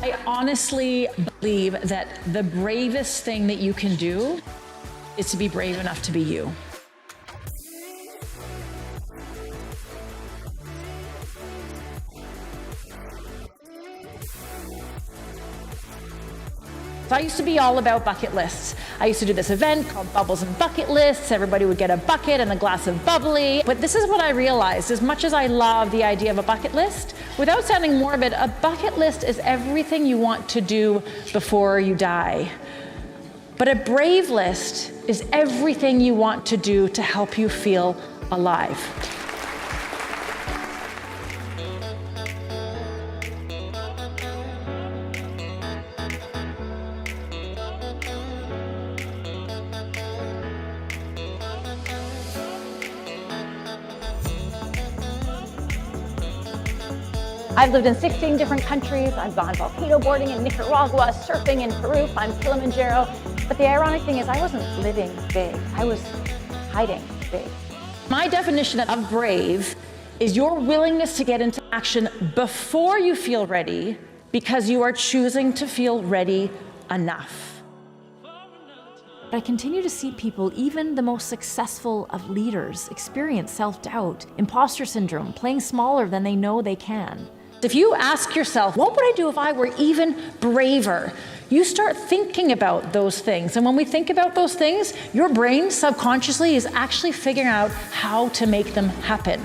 I honestly believe that the bravest thing that you can do is to be brave enough to be you. So I used to be all about bucket lists. I used to do this event called Bubbles and Bucket Lists. Everybody would get a bucket and a glass of bubbly. But this is what I realized. As much as I love the idea of a bucket list, without sounding morbid, a bucket list is everything you want to do before you die. But a brave list is everything you want to do to help you feel alive. I've lived in 16 different countries. I've gone volcano boarding in Nicaragua, surfing in Peru, climbed Kilimanjaro. But the ironic thing is I wasn't living big. I was hiding big. My definition of brave is your willingness to get into action before you feel ready because you are choosing to feel ready enough. I continue to see people, even the most successful of leaders, experience self-doubt, imposter syndrome, playing smaller than they know they can. If you ask yourself, what would I do if I were even braver? You start thinking about those things. And when we think about those things, your brain subconsciously is actually figuring out how to make them happen.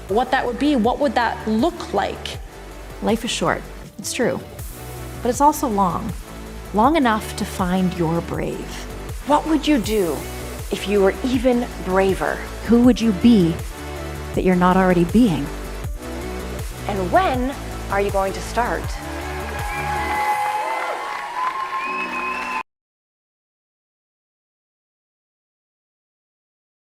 What that would be, what would that look like? Life is short, it's true. But it's also long. Long enough to find your brave. What would you do if you were even braver? Who would you be that you're not already being? And when are you going to start?